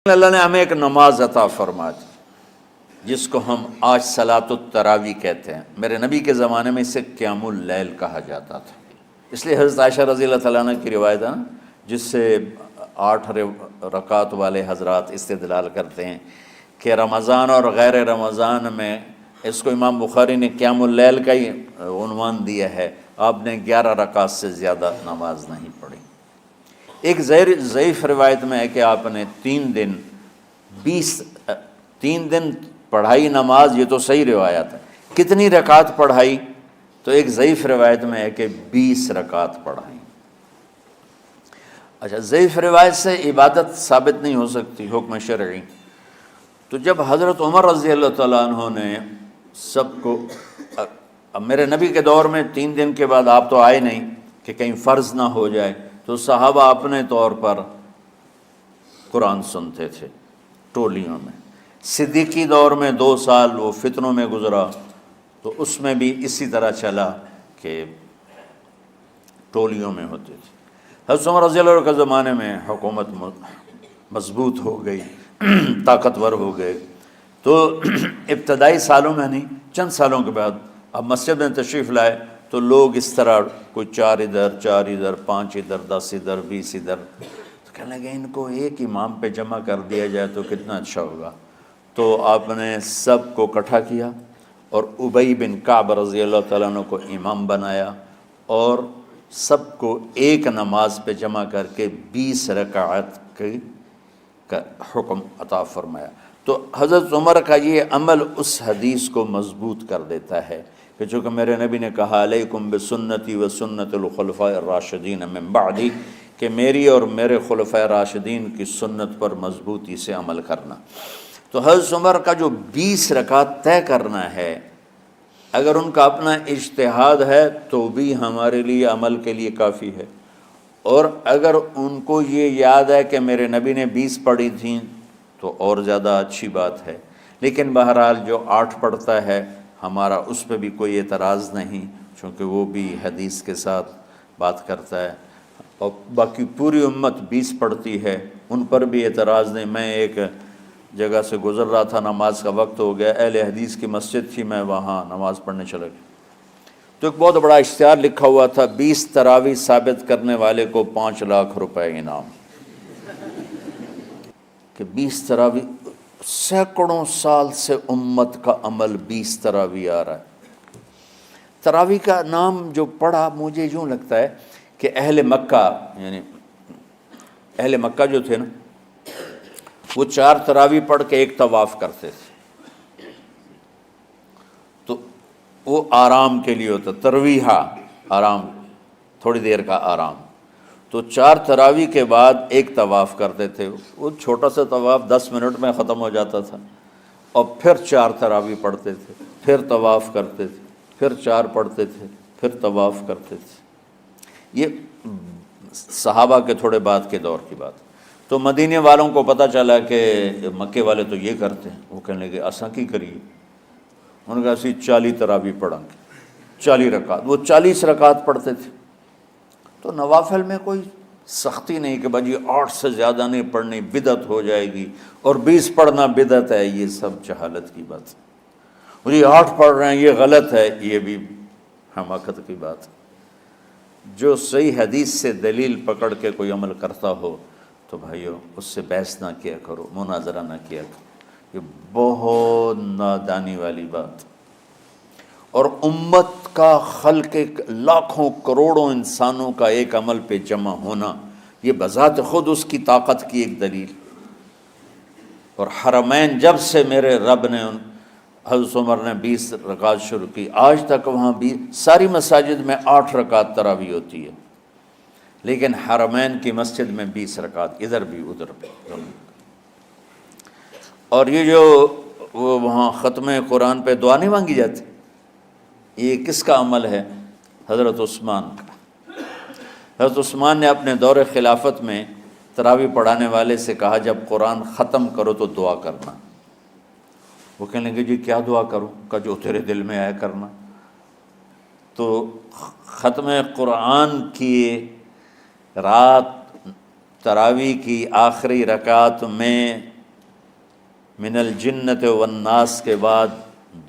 اللہ نے ہمیں ایک نماز عطا فرما دی جس کو ہم آج صلاۃ التراویح کہتے ہیں۔ میرے نبی کے زمانے میں اسے قیام اللیل کہا جاتا تھا، اس لیے حضرت عائشہ رضی اللہ تعالیٰ عنہ کی روایت ہے نا، جس سے 8 رکعت والے حضرات استدلال کرتے ہیں کہ رمضان اور غیر رمضان میں اس کو امام بخاری نے قیام اللیل کا ہی عنوان دیا ہے، آپ نے 11 رکعت سے زیادہ نماز نہیں پڑھی۔ ایک ضعیف روایت میں ہے کہ آپ نے 3 دن پڑھائی نماز، یہ تو صحیح روایت ہے۔ کتنی رکعت پڑھائی؟ تو ایک ضعیف روایت میں ہے کہ 20 رکعت پڑھائی۔ اچھا، ضعیف روایت سے عبادت ثابت نہیں ہو سکتی حکم شرعی، تو جب حضرت عمر رضی اللہ تعالیٰ عنہ نے سب کو، اب میرے نبی کے دور میں 3 دن کے بعد آپ تو آئے نہیں کہ کہیں فرض نہ ہو جائے، تو صحابہ اپنے طور پر قرآن سنتے تھے ٹولیوں میں۔ صدیقی دور میں 2 سال وہ فتنوں میں گزرا، تو اس میں بھی اسی طرح چلا کہ ٹولیوں میں ہوتے تھے۔ حضرت عمر رضی اللہ عنہ کے زمانے میں حکومت مضبوط ہو گئی، طاقتور ہو گئے، تو ابتدائی سالوں میں نہیں، چند سالوں کے بعد اب مسجد میں تشریف لائے تو لوگ اس طرح کوئی 4 ادھر 4 ادھر 5 ادھر 10 ادھر 20 ادھر، تو کہنے لگے ان کو ایک امام پہ جمع کر دیا جائے تو کتنا اچھا ہوگا۔ تو آپ نے سب کو اکٹھا کیا اور ابی بن کعب رضی اللہ تعالیٰ عنہ کو امام بنایا اور سب کو ایک نماز پہ جمع کر کے 20 رکعت کا حکم عطا فرمایا۔ تو حضرت عمر کا یہ عمل اس حدیث کو مضبوط کر دیتا ہے کہ چونکہ میرے نبی نے کہا علیکم بسنتی و سنت الخلفاء الراشدین من بعدی، کہ میری اور میرے خلفاء راشدین کی سنت پر مضبوطی سے عمل کرنا۔ تو حضرت عمر کا جو 20 رکعت طے کرنا ہے، اگر ان کا اپنا اجتہاد ہے تو بھی ہمارے لیے عمل کے لیے کافی ہے، اور اگر ان کو یہ یاد ہے کہ میرے نبی نے 20 پڑھی تھیں تو اور زیادہ اچھی بات ہے۔ لیکن بہرحال جو 8 پڑھتا ہے ہمارا اس پہ بھی کوئی اعتراض نہیں، چونکہ وہ بھی حدیث کے ساتھ بات کرتا ہے، اور باقی پوری امت 20 پڑھتی ہے، ان پر بھی اعتراض نہیں۔ میں ایک جگہ سے گزر رہا تھا، نماز کا وقت ہو گیا، اہل حدیث کی مسجد تھی، میں وہاں نماز پڑھنے چلا گیا، تو ایک بہت بڑا اشتہار لکھا ہوا تھا، 20 تراویح ثابت کرنے والے کو 5 لاکھ روپے انعام، کہ 20 تراویح، سینکڑوں سال سے امت کا عمل 20 تراویح آ رہا ہے۔ تراویح کا نام جو پڑھا، مجھے یوں لگتا ہے کہ اہل مکہ، یعنی اہل مکہ جو تھے نا، وہ 4 تراویح پڑھ کے ایک طواف کرتے تھے، تو وہ آرام کے لیے ہوتا، ترویحہ آرام، تھوڑی دیر کا آرام، تو 4 تراویح کے بعد ایک طواف کرتے تھے، وہ چھوٹا سا طواف 10 منٹ میں ختم ہو جاتا تھا، اور پھر 4 تراویح پڑھتے تھے، پھر طواف کرتے تھے، پھر 4 پڑھتے تھے، پھر طواف کرتے تھے۔ یہ صحابہ کے تھوڑے بعد کے دور کی بات۔ تو مدینے والوں کو پتہ چلا کہ مکے والے تو یہ کرتے ہیں، وہ کہنے لگے اساں کی کریے، انہوں نے کہا اسی 40 تراویح پڑھیں گے، 40 رکعت، وہ 40 رکعت پڑھتے تھے۔ تو نوافل میں کوئی سختی نہیں کہ بھائی 8 سے زیادہ نہیں پڑھنی، بدعت ہو جائے گی، اور 20 پڑھنا بدعت ہے، یہ سب جہالت کی بات ہے۔ اور یہ 8 پڑھ رہے ہیں یہ غلط ہے، یہ بھی حماقت کی بات ہے۔ جو صحیح حدیث سے دلیل پکڑ کے کوئی عمل کرتا ہو تو بھائیو اس سے بحث نہ کیا کرو، مناظرہ نہ کیا کرو، یہ بہت نادانی والی بات۔ اور امت کا، خلق لاکھوں کروڑوں انسانوں کا ایک عمل پہ جمع ہونا، یہ بذات خود اس کی طاقت کی ایک دلیل۔ اور حرمین جب سے میرے رب نے، حضرت عمر نے 20 رکعت شروع کی، آج تک وہاں بھی ساری مساجد میں 8 رکعت تراویح ہوتی ہے، لیکن حرمین کی مسجد میں 20 رکعت، ادھر بھی ادھر بھی۔ اور یہ جو وہ وہاں ختم قرآن پہ دعا نہیں مانگی جاتی، یہ کس کا عمل ہے؟ حضرت عثمان کا۔ حضرت عثمان نے اپنے دور خلافت میں تراویح پڑھانے والے سے کہا جب قرآن ختم کرو تو دعا کرنا۔ وہ کہنے لگے جی کیا دعا کروں؟ کہ جو تیرے دل میں آیا کرنا۔ تو ختم قرآن کی رات تراویح کی آخری رکعت میں من الجنت والناس کے بعد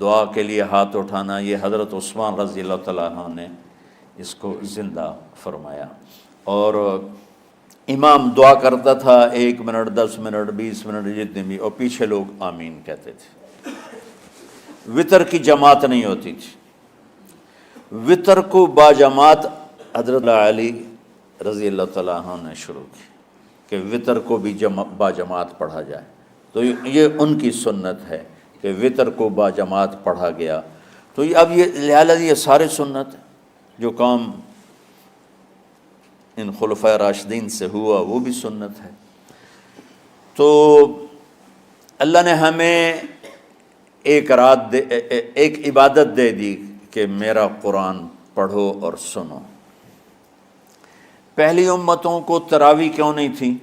دعا کے لیے ہاتھ اٹھانا، یہ حضرت عثمان رضی اللہ تعالیٰ عنہ نے اس کو زندہ فرمایا۔ اور امام دعا کرتا تھا 1 منٹ 10 منٹ 20 منٹ جتنے بھی، اور پیچھے لوگ آمین کہتے تھے۔ وطر کی جماعت نہیں ہوتی تھی، وطر کو باجماعت حضرت علی رضی اللہ تعالیٰ عنہ نے شروع کی کہ وطر کو بھی باجماعت پڑھا جائے، تو یہ ان کی سنت ہے کہ وطر کو باجماعت پڑھا گیا۔ تو اب یہ لہٰذا یہ سارے سنت جو کام ان خلفۂ راشدین سے ہوا وہ بھی سنت ہے۔ تو اللہ نے ہمیں ایک عبادت دے دی کہ میرا قرآن پڑھو اور سنو۔ پہلی امتوں کو تراویح کیوں نہیں تھی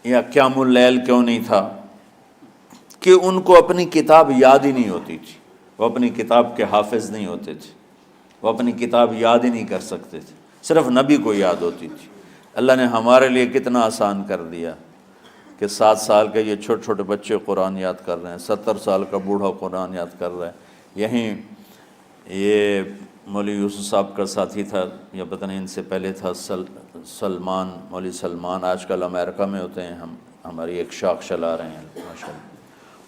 یا قیام اللیل کیوں نہیں تھا؟ کہ ان کو اپنی کتاب یاد ہی نہیں ہوتی تھی، وہ اپنی کتاب کے حافظ نہیں ہوتے تھے، وہ اپنی کتاب یاد ہی نہیں کر سکتے تھے، صرف نبی کو یاد ہوتی تھی۔ اللہ نے ہمارے لیے کتنا آسان کر دیا کہ 7 سال کے یہ چھوٹے چھوٹے بچے قرآن یاد کر رہے ہیں، 70 سال کا بوڑھا قرآن یاد کر رہا ہے۔ یہیں یہ مولوی یوسف صاحب کا ساتھی تھا یا پتہ نہیں ان سے پہلے تھا، سلمان، مولوی سلمان، آج کل امریکہ میں ہوتے ہیں، ہماری ایک شاخ چلا رہے ہیں ماشاءاللہ۔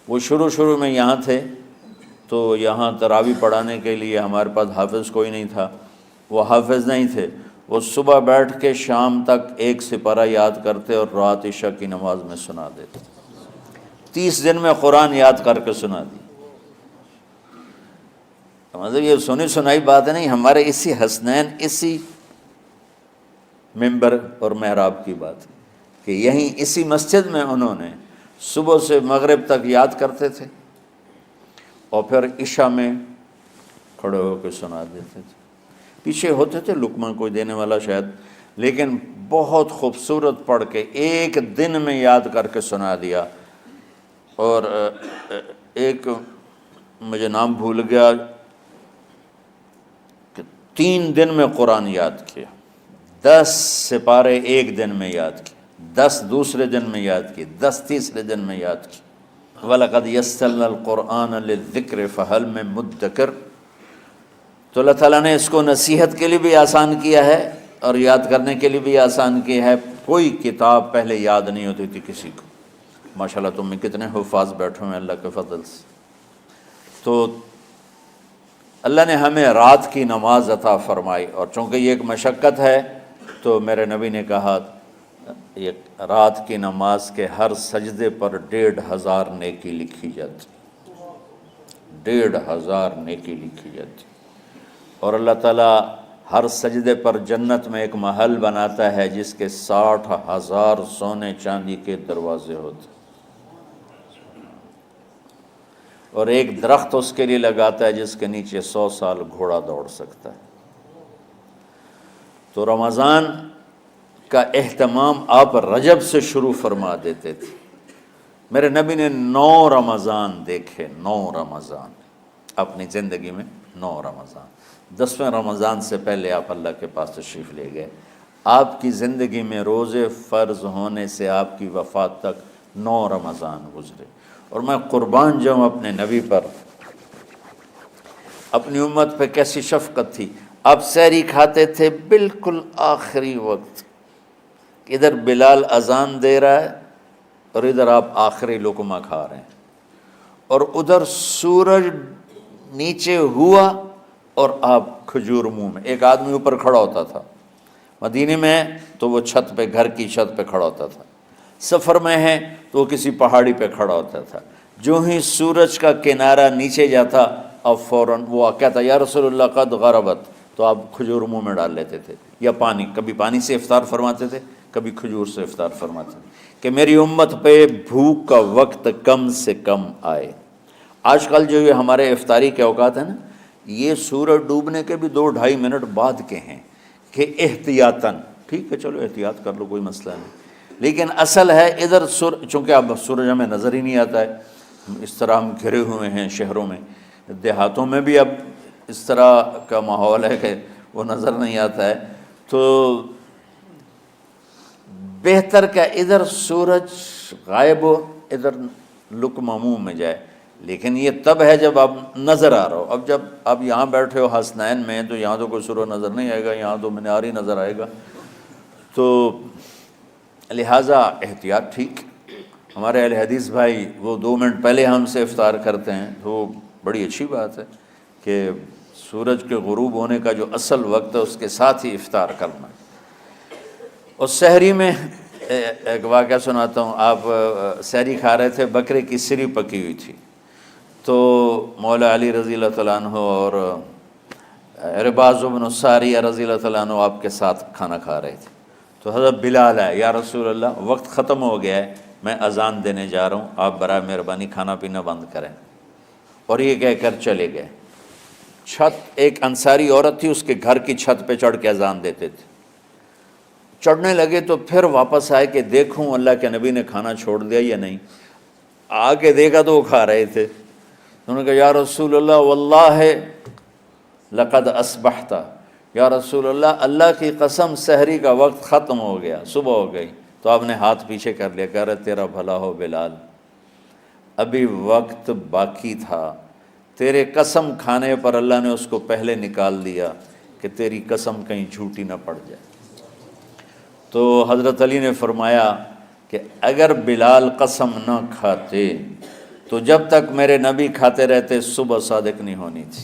وہ شروع میں یہاں تھے، تو یہاں تراویح پڑھانے کے لیے ہمارے پاس حافظ کوئی نہیں تھا، وہ حافظ نہیں تھے، وہ صبح بیٹھ کے شام تک 1 سپارہ یاد کرتے اور رات عشاء کی نماز میں سنا دیتے۔ 30 دن میں قرآن یاد کر کے سنا دی۔ مطلب یہ سنی سنائی بات نہیں، ہمارے اسی حسنین، اسی ممبر اور محراب کی بات کہ یہیں اسی مسجد میں انہوں نے صبح سے مغرب تک یاد کرتے تھے اور پھر عشاء میں کھڑے ہو کے سنا دیتے تھے۔ پیچھے ہوتے تھے لقمہ کوئی دینے والا شاید، لیکن بہت خوبصورت پڑھ کے 1 دن میں یاد کر کے سنا دیا۔ اور ایک مجھے نام بھول گیا کہ 3 دن میں قرآن یاد کیا، 10 سپارے 1 دن میں یاد کیے، 10 دوسرے دن میں یاد کیے، 10 تیسرے دن میں یاد کیے۔ وَلَقَدْ يَسَّرْنَا الْقُرْآنَ لِلذِّكْرِ فَهَلْ مِن مُدَّكِرٍ۔ تو اللہ تعالیٰ نے اس کو نصیحت کے لیے بھی آسان کیا ہے اور یاد کرنے کے لیے بھی آسان کیا ہے۔ کوئی کتاب پہلے یاد نہیں ہوتی تھی کسی کو، ماشاءاللہ تم میں کتنے حفاظ بیٹھے ہیں اللہ کے فضل سے۔ تو اللہ نے ہمیں رات کی نماز عطا فرمائی، اور چونکہ یہ ایک مشقت ہے تو میرے نبی نے کہا یہ رات کی نماز کے ہر سجدے پر 1500 نیکی لکھی جاتی، 1500 نیکی لکھی جاتی۔ اور اللہ تعالیٰ ہر سجدے پر جنت میں ایک محل بناتا ہے جس کے 60,000 سونے چاندی کے دروازے ہوتے ہیں، اور ایک درخت اس کے لیے لگاتا ہے جس کے نیچے 100 سال گھوڑا دوڑ سکتا ہے۔ تو رمضان کا اہتمام آپ رجب سے شروع فرما دیتے تھے۔ میرے نبی نے 9 رمضان دیکھے، 9 رمضان اپنی زندگی میں، 9 رمضان۔ 10ویں رمضان سے پہلے آپ اللہ کے پاس تشریف لے گئے۔ آپ کی زندگی میں روزے فرض ہونے سے آپ کی وفات تک 9 رمضان گزرے، اور میں قربان جاؤں اپنے نبی پر، اپنی امت پہ کیسی شفقت تھی۔ آپ سحری کھاتے تھے بالکل آخری وقت، ادھر بلال اذان دے رہا ہے اور ادھر آپ آخری لقمہ کھا رہے ہیں، اور ادھر سورج نیچے ہوا اور آپ کھجور منہ میں۔ ایک آدمی اوپر کھڑا ہوتا تھا مدینے میں تو وہ چھت پہ، گھر کی چھت پہ کھڑا ہوتا تھا، سفر میں ہے تو وہ کسی پہاڑی پہ کھڑا ہوتا تھا۔ جو ہی سورج کا کنارہ نیچے جاتا اب فوراً وہ کہتا یا رسول اللہ قد غربت، تو آپ کھجور منہ میں ڈال لیتے تھے، یا پانی، کبھی پانی سے افطار فرماتے تھے، کبھی کھجور سے افطار فرماتے تھے، کہ میری امت پہ بھوک کا وقت کم سے کم آئے۔ آج کل جو یہ ہمارے افطاری کے اوقات ہیں نا، یہ سورج ڈوبنے کے بھی 2-2.5 منٹ بعد کے ہیں کہ احتیاطاً، ٹھیک ہے چلو احتیاط کر لو کوئی مسئلہ نہیں، لیکن اصل ہے ادھر چونکہ اب سورج ہمیں نظر ہی نہیں آتا ہے، اس طرح ہم گھرے ہوئے ہیں شہروں میں، دیہاتوں میں بھی اب اس طرح کا ماحول ہے کہ وہ نظر نہیں آتا ہے، تو بہتر کہ ادھر سورج غائب ہو، ادھر لقمہ منہ میں جائے، لیکن یہ تب ہے جب آپ نظر آ رہا ہو۔ اب جب آپ یہاں بیٹھے ہو حسنین میں تو یہاں تو کوئی سورہ نظر نہیں آئے گا، یہاں تو مینار ہی نظر آئے گا، تو لہٰذا احتیاط ٹھیک۔ ہمارے اہل حدیث بھائی وہ 2 منٹ پہلے ہم سے افطار کرتے ہیں، تو بڑی اچھی بات ہے کہ سورج کے غروب ہونے کا جو اصل وقت ہے اس کے ساتھ ہی افطار کرنا۔ اور سحری میں ایک واقعہ سناتا ہوں، آپ سحری کھا رہے تھے، بکرے کی سری پکی ہوئی تھی، تو مولا علی رضی اللہ تعالیٰ عنہ اور عرباض بن ساریہ رضی اللہ تعالیٰ عنہ آپ کے ساتھ کھانا کھا رہے تھے، تو حضرت بلال ہے، یا رسول اللہ وقت ختم ہو گیا ہے، میں اذان دینے جا رہا ہوں، آپ برائے مہربانی کھانا پینا بند کریں۔ اور یہ کہہ کر چلے گئے۔ چھت، ایک انصاری عورت تھی، اس کے گھر کی چھت پہ چڑھ کے اذان دیتے تھے۔ چڑھنے لگے تو پھر واپس آئے کہ دیکھوں اللہ کے نبی نے کھانا چھوڑ دیا یا نہیں۔ آ کے دیکھا تو وہ کھا رہے تھے۔ انہوں نے کہا یا رسول اللہ واللہ لقد اصبحت، یا رسول اللہ اللہ کی قسم سحری کا وقت ختم ہو گیا، صبح ہو گئی۔ تو آپ نے ہاتھ پیچھے کر لیا، کہہ رہے تیرا بھلا ہو بلال، ابھی وقت باقی تھا، تیرے قسم کھانے پر اللہ نے اس کو پہلے نکال دیا کہ تیری قسم کہیں جھوٹی نہ پڑ جائے۔ تو حضرت علی نے فرمایا کہ اگر بلال قسم نہ کھاتے تو جب تک میرے نبی کھاتے رہتے صبح صادق نہیں ہونی تھی۔